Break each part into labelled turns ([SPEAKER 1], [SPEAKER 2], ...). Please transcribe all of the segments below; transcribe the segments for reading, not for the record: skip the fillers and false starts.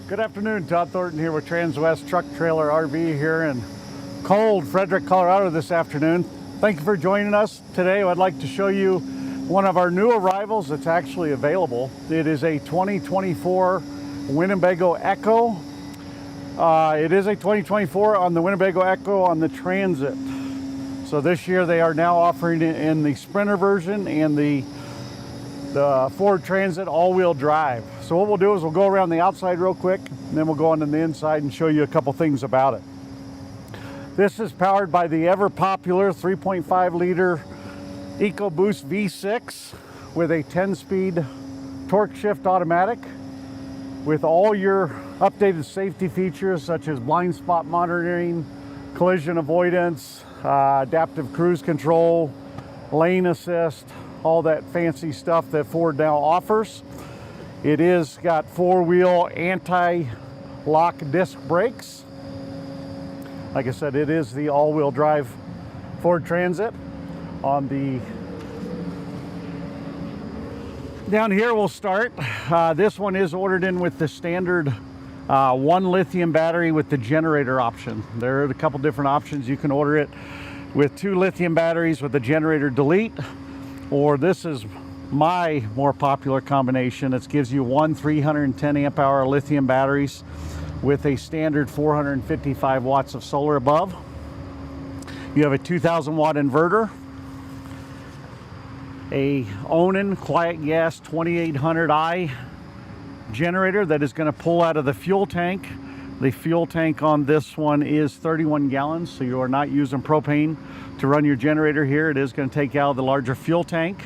[SPEAKER 1] Good afternoon, Todd Thornton here with Transwest Truck Trailer RV here in cold Fredrick, Colorado this afternoon. Thank you for joining us. Today I'd like to show you one of our new arrivals that's actually available. It is a 2024 Winnebago EKKO. It is a 2024 on the Winnebago EKKO on the Transit. So this year they are now offering it in the Sprinter version and the Ford Transit all-wheel drive. So what we'll do is we'll go around the outside real quick, and then we'll go on to the inside and show you a couple things about it. This is powered by the ever popular 3.5 liter EcoBoost V6 with a 10-speed torque shift automatic with all your updated safety features such as blind spot monitoring, collision avoidance, adaptive cruise control, lane assist, all that fancy stuff that Ford now offers. It is got four-wheel anti-lock disc brakes. Like I said, it is the all-wheel drive Ford Transit. On the down here we'll start. This one is ordered in with the standard 1 lithium battery with the generator option. There are a couple different options. You can order it with 2 lithium batteries with the generator delete, or this is my more popular combination. It gives you 1 310 amp hour lithium batteries with a standard 455 watts of solar above. You have a 2000 watt inverter, a Onan quiet gas 2800i generator that is going to pull out of the fuel tank. The fuel tank on this one is 31 gallons, so you are not using propane to run your generator here. It is going to take out the larger fuel tank.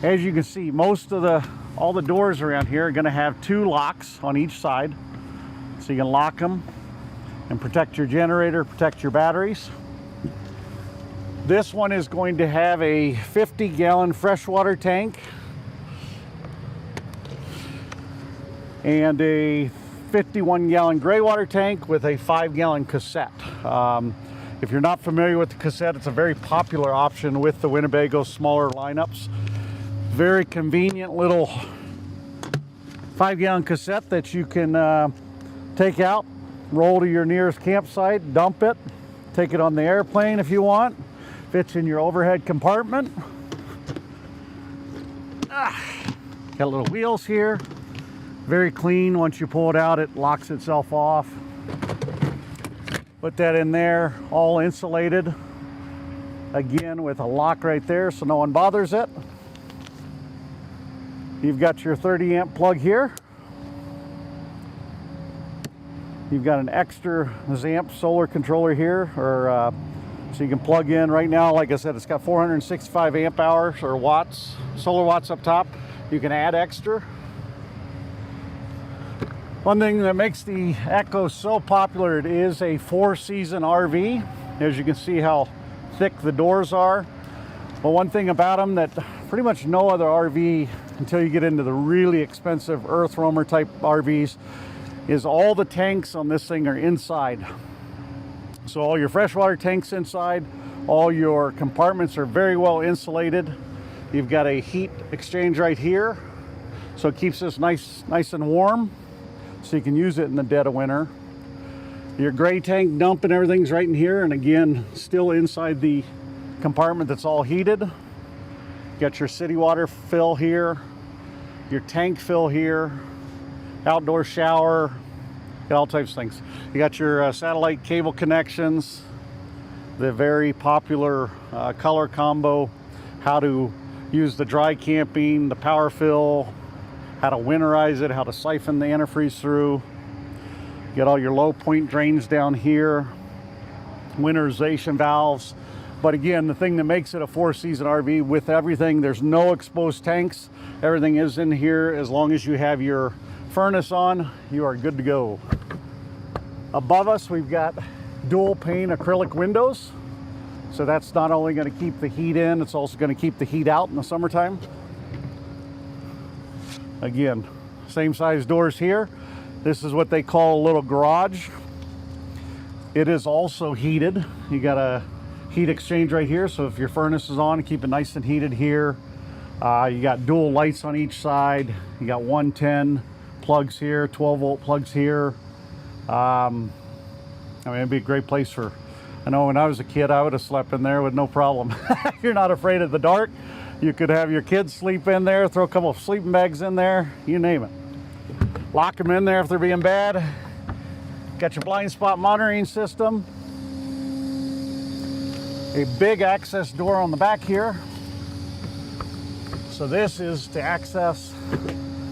[SPEAKER 1] As you can see, all the doors around here are going to have 2 locks on each side, so you can lock them and protect your generator, protect your batteries. This one is going to have a 50-gallon freshwater tank and a 51-gallon gray water tank with a 5-gallon cassette. If you're not familiar with the cassette, it's a very popular option with the Winnebago smaller lineups. Very convenient little 5-gallon cassette that you can take out, roll to your nearest campsite, dump it, take it on the airplane if you want. Fits in your overhead compartment. Got little wheels here. Very clean. Once you pull it out, it locks itself off. Put that in there, all insulated. Again, with a lock right there so no one bothers it. You've got your 30 amp plug here. You've got an extra Zamp solar controller here, so you can plug in. Right now, like I said, it's got 465 amp hours or watts, solar watts up top. You can add extra. One thing that makes the EKKO so popular, it is a 4-season RV. As you can see how thick the doors are. But one thing about them that pretty much no other RV, until you get into the really expensive Earth Roamer type RVs, is all the tanks on this thing are inside. So all your freshwater tanks inside, all your compartments are very well insulated. You've got a heat exchange right here, so it keeps this nice and warm, so you can use it in the dead of winter. Your gray tank dump and everything's right in here, and again, still inside the compartment that's all heated. You got your city water fill here, your tank fill here, outdoor shower, got all types of things. You got your satellite cable connections, the very popular color combo, how to use the dry camping, the power fill, how to winterize it, how to siphon the antifreeze through. You got all your low point drains down here, winterization valves. But again, the thing that makes it a 4-season RV with everything, there's no exposed tanks. Everything is in here. As long as you have your furnace on, you are good to go. Above us, we've got dual pane acrylic windows. So that's not only going to keep the heat in, it's also going to keep the heat out in the summertime. Again, same size doors here. This is what they call a little garage. It is also heated. You got a heat exchange right here, so if your furnace is on, keep it nice and heated here. You got dual lights on each side. You got 110, plugs here, 12 volt plugs here. I mean, it'd be a great place for, I know when I was a kid, I would have slept in there with no problem. If you're not afraid of the dark, you could have your kids sleep in there, throw a couple of sleeping bags in there, you name it. Lock them in there if they're being bad. Got your blind spot monitoring system. A big access door on the back here. So this is to access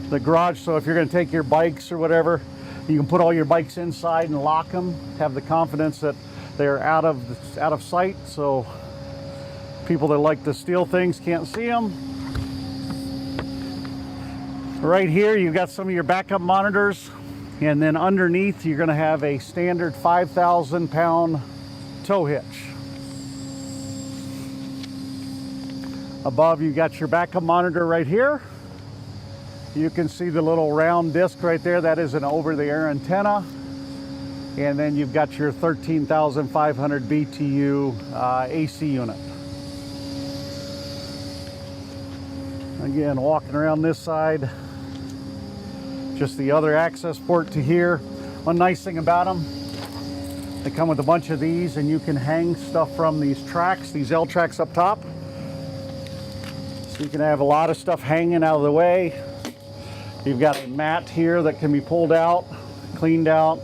[SPEAKER 1] the garage. So if you're going to take your bikes or whatever, you can put all your bikes inside and lock them. Have the confidence that they're out of sight, so people that like to steal things can't see them. Right here, you've got some of your backup monitors, and then underneath, you're going to have a standard 5,000-pound tow hitch. Above, you got your backup monitor right here. You can see the little round disc right there. That is an over-the-air antenna. And then you've got your 13,500 BTU AC unit. Again, walking around this side, just the other access port to here. One nice thing about them, they come with a bunch of these, and you can hang stuff from these tracks, these L tracks up top. So you can have a lot of stuff hanging out of the way. You've got a mat here that can be pulled out, cleaned out.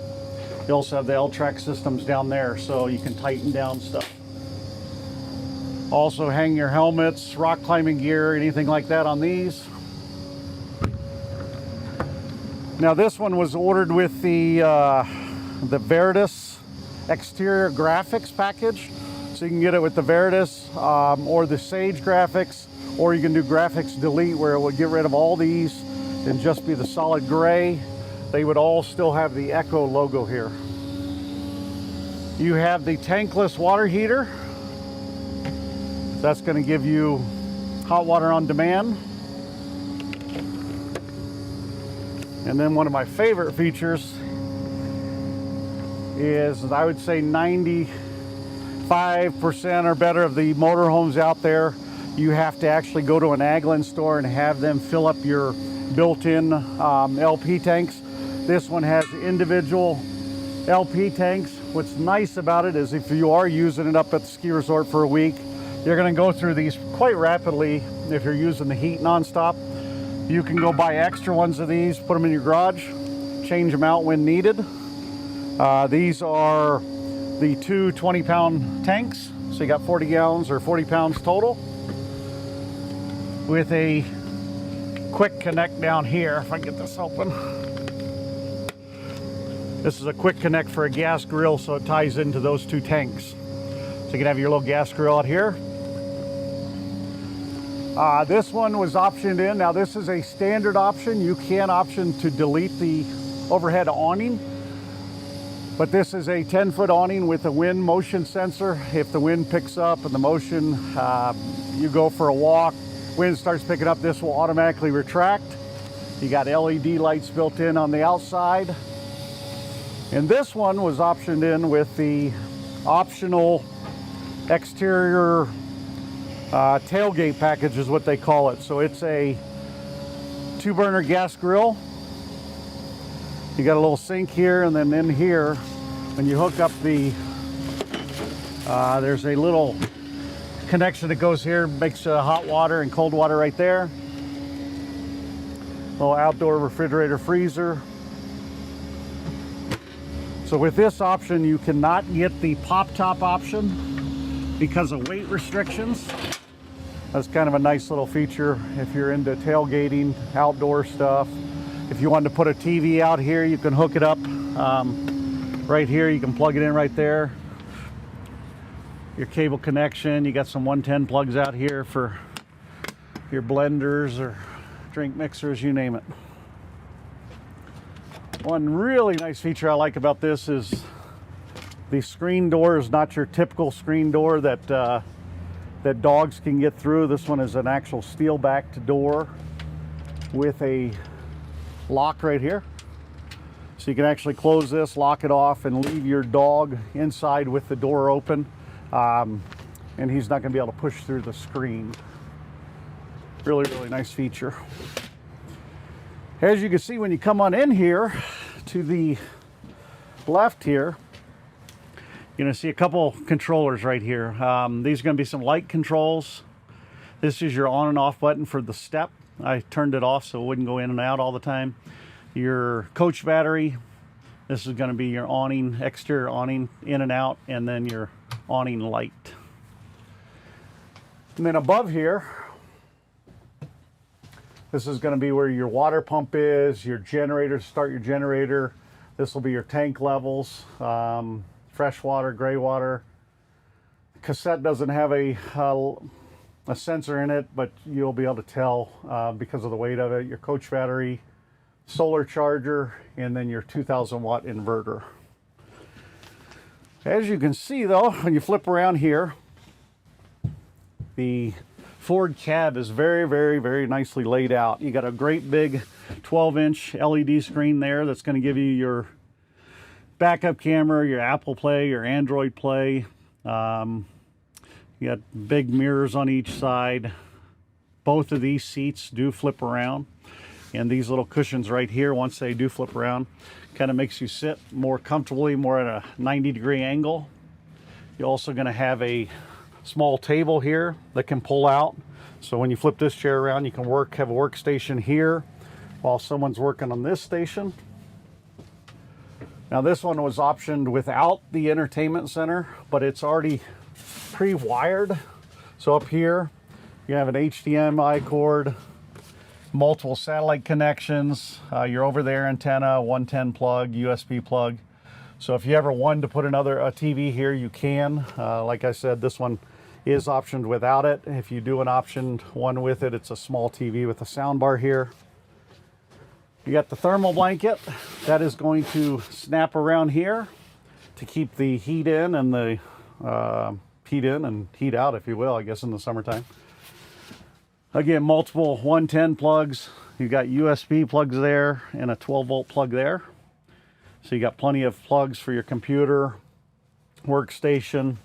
[SPEAKER 1] You also have the L-track systems down there, so you can tighten down stuff. Also hang your helmets, rock climbing gear, anything like that on these. Now this one was ordered with the Veritas exterior graphics package. So you can get it with the Veritas or the Sage graphics, or you can do graphics delete, where it would get rid of all these and just be the solid gray. They would all still have the EKKO logo here. You have the tankless water heater. That's going to give you hot water on demand. And then one of my favorite features is, I would say 95% or better of the motorhomes out there, you have to actually go to an Aglin store and have them fill up your built-in LP tanks. This one has individual LP tanks. What's nice about it is if you are using it up at the ski resort for a week, you're going to go through these quite rapidly. If you're using the heat nonstop, you can go buy extra ones of these, put them in your garage, change them out when needed. These are the two 20-pound tanks, so you got 40 gallons or 40 pounds total, with a quick connect down here. If I can get this open. This is a quick connect for a gas grill, so it ties into those two tanks. So you can have your little gas grill out here. This one was optioned in. Now this is a standard option. You can option to delete the overhead awning, but this is a 10-foot awning with a wind motion sensor. If the wind picks up and the motion, you go for a walk, wind starts picking up, this will automatically retract. You got LED lights built in on the outside. And this one was optioned in with the optional exterior tailgate package is what they call it. So it's a 2-burner gas grill. You got a little sink here, and then in here, when you hook up the, there's a little connection that goes here, makes hot water and cold water right there. Little outdoor refrigerator freezer. So with this option, you cannot get the pop top option because of weight restrictions. That's kind of a nice little feature if you're into tailgating, outdoor stuff. If you wanted to put a TV out here, you can hook it up right here. You can plug it in right there. Your cable connection, you got some 110 plugs out here for your blenders or drink mixers, you name it. One really nice feature I like about this is the screen door is not your typical screen door that that dogs can get through. This one is an actual steel backed door with a lock right here. So you can actually close this, lock it off, and leave your dog inside with the door open. And he's not going to be able to push through the screen. Really, really nice feature. As you can see, when you come on in here to the left here, you're going to see a couple controllers right here. These are going to be some light controls. This is your on and off button for the step. I turned it off so it wouldn't go in and out all the time. Your coach battery. This is going to be your awning, exterior awning, in and out, and then your awning light. And then above here, this is going to be where your water pump is, your generator, start your generator. This will be your tank levels, fresh water, gray water. Cassette doesn't have a sensor in it, but you'll be able to tell because of the weight of it. Your coach battery, solar charger, and then your 2,000 watt inverter. As you can see though, when you flip around here, the Ford cab is very, very, very nicely laid out. You got a great big 12-inch LED screen there that's going to give you your backup camera, your Apple Play, your Android Play. You got big mirrors on each side. Both of these seats do flip around. And these little cushions right here, once they do flip around, kind of makes you sit more comfortably, more at a 90-degree angle. You're also going to have a small table here that can pull out, so when you flip this chair around, you can have a workstation here while someone's working on this station. Now this one was optioned without the entertainment center, but it's already pre-wired. So up here you have an HDMI cord, multiple satellite connections, your over there antenna, 110 plug, USB plug. So if you ever wanted to put a TV here, you can. Like I said, this one is optioned without it. If you do an optioned one with it, it's a small TV with a sound bar here. You got the thermal blanket that is going to snap around here to keep the heat in and the heat in and heat out, if you will, I guess in the summertime. Again, multiple 110 plugs. You got USB plugs there and a 12-volt plug there. So you got plenty of plugs for your computer, workstation.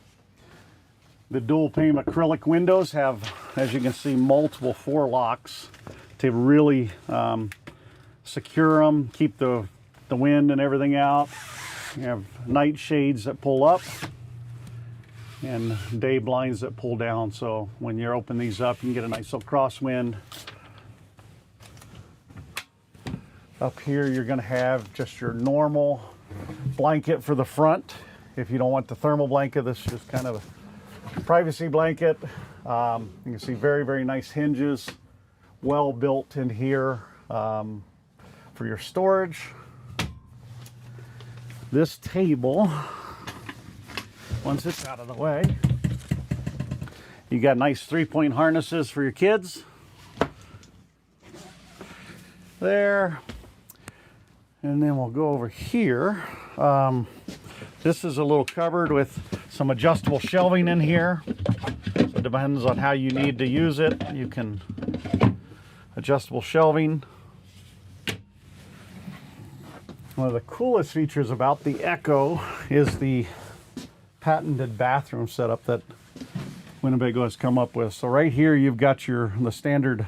[SPEAKER 1] The dual pane acrylic windows have, as you can see, multiple locks to really secure them, keep the wind and everything out. You have night shades that pull up and day blinds that pull down. So when you open these up, you can get a nice little crosswind. Up here, you're going to have just your normal blanket for the front. If you don't want the thermal blanket, this is just kind of a privacy blanket. You can see very, very nice hinges, well built in here for your storage. This table, once it's out of the way, you got nice 3-point harnesses for your kids. There. And then we'll go over here. This is a little cupboard with some adjustable shelving in here. So it depends on how you need to use it. You can adjustable shelving. One of the coolest features about the EKKO is the patented bathroom setup that Winnebago has come up with. So right here you've got the standard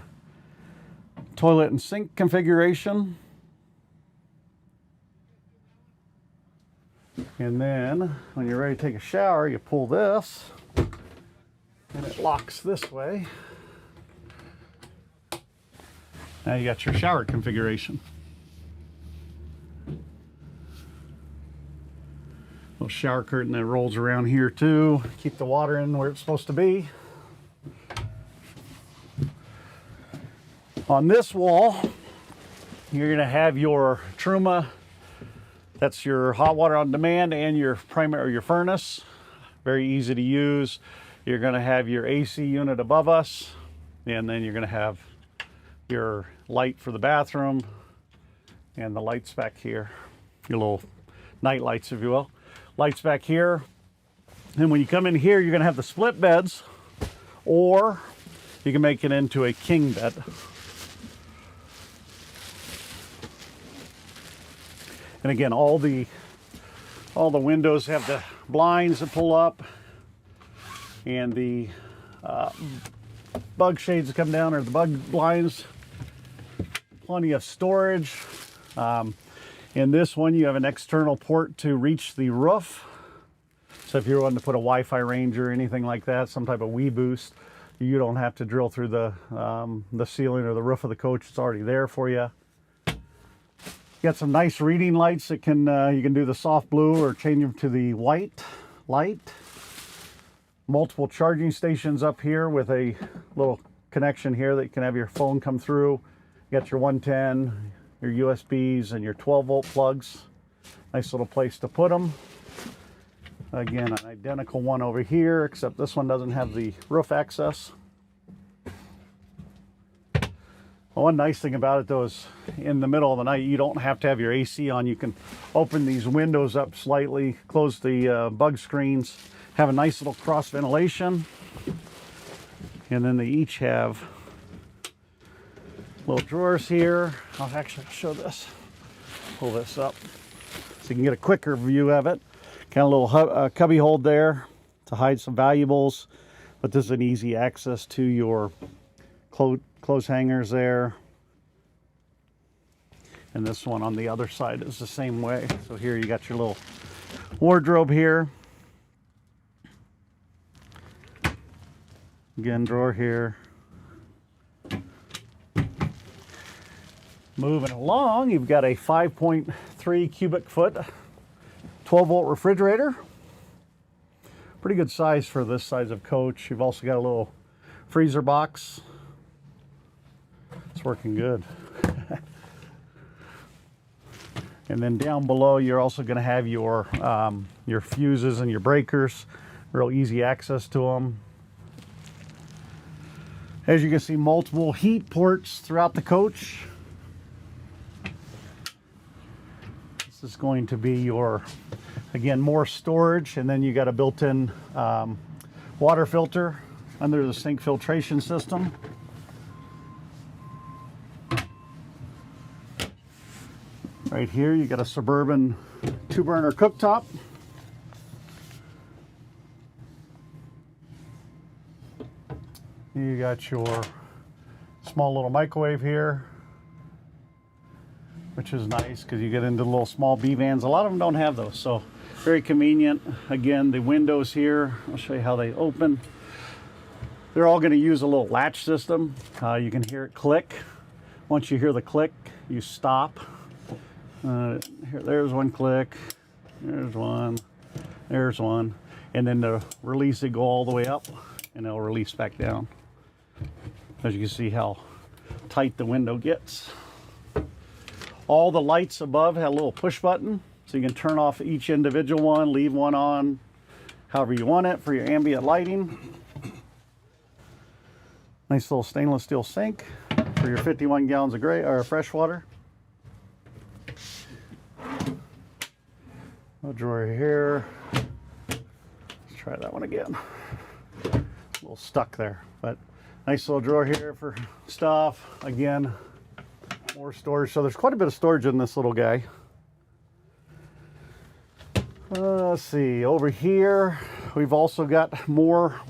[SPEAKER 1] toilet and sink configuration. And then when you're ready to take a shower, you pull this and it locks this way. Now you got your shower configuration. Little shower curtain that rolls around here too. Keep the water in where it's supposed to be. On this wall, you're going to have your Truma. That's your hot water on demand and your your furnace. Very easy to use. You're going to have your AC unit above us, and then you're going to have your light for the bathroom and the lights back here. Your little night lights, if you will. Lights back here. And when you come in here, you're going to have the split beds, or you can make it into a king bed. And again, all the windows have the blinds that pull up, and the bug shades that come down, or the bug blinds plenty of storage. In this one, you have an external port to reach the roof. So if you're wanting to put a Wi-Fi range or anything like that, some type of WeBoost, you don't have to drill through the ceiling or the roof of the coach. It's already there for you. Got some nice reading lights that can you can do the soft blue or change them to the white light. Multiple charging stations up here with a little connection here that you can have your phone come through. You got your 110, your USBs, and your 12-volt plugs. Nice little place to put them. Again, an identical one over here, except this one doesn't have the roof access. One nice thing about it, though, is in the middle of the night, you don't have to have your AC on. You can open these windows up slightly, close the bug screens, have a nice little cross ventilation. And then they each have little drawers here. I'll actually show this. Pull this up so you can get a quicker view of it. Kind of a little cubby hold there to hide some valuables, but this is an easy access to your clothes hangers there. And this one on the other side is the same way. So here you got your little wardrobe here. Again, drawer here. Moving along, you've got a 5.3 cubic foot 12-volt refrigerator. Pretty good size for this size of coach. You've also got a little freezer box. It's working good. And then down below, you're also going to have your fuses and your breakers. Real easy access to them. As you can see, multiple heat ports throughout the coach. This is going to be your, again, more storage, and then you got a built-in water filter under the sink filtration system. Right here, you got a Suburban 2-burner cooktop. You got your small little microwave here, which is nice because you get into the little small B vans. A lot of them don't have those, so very convenient. Again, the windows here, I'll show you how they open. They're all going to use a little latch system. You can hear it click. Once you hear the click, you stop. There's one click, there's one, and then to release it, go all the way up, and it'll release back down. As you can see how tight the window gets. All the lights above have a little push button, so you can turn off each individual one, leave one on, however you want it for your ambient lighting. Nice little stainless steel sink for your 51 gallons of fresh water. A drawer here. Let's try that one again. A little stuck there, but nice little drawer here for stuff. Again, more storage. So there's quite a bit of storage in this little guy. Let's see, over here we've also got more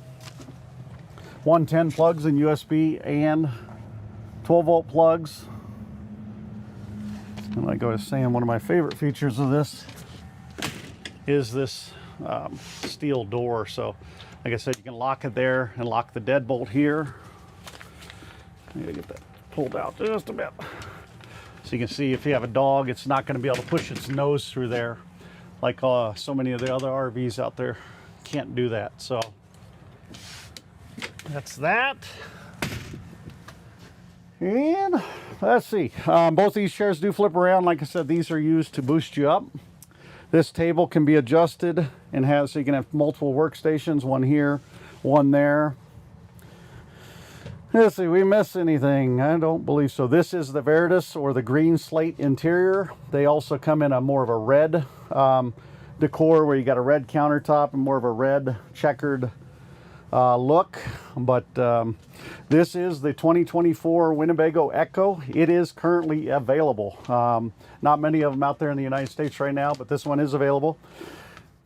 [SPEAKER 1] 110 plugs and USB and 12-volt plugs. And like I was saying, one of my favorite features of this is this steel door. So like I said, you can lock it there and lock the deadbolt here. I gotta get that pulled out just a bit. So you can see if you have a dog, it's not going to be able to push its nose through there like so many of the other RVs out there can't do that. So that's that. And let's see, both these chairs do flip around. Like I said, these are used to boost you up. This table can be adjusted and has, so you can have multiple workstations, one here, one there. Let's see, we miss anything? I don't believe so. This is the Veritas or the green slate interior. They also come in a more of a red decor where you got a red countertop and more of a red checkered look. But this is the 2024 Winnebago EKKO. It is currently available. Not many of them out there in the United States right now, but this one is available.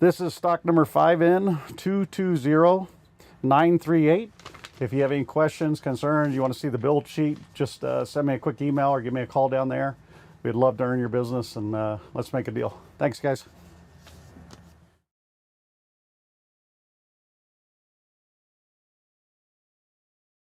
[SPEAKER 1] This is stock number 5N220938. If you have any questions, concerns, you want to see the build sheet, just send me a quick email or give me a call down there. We'd love to earn your business, and let's make a deal. Thanks, guys.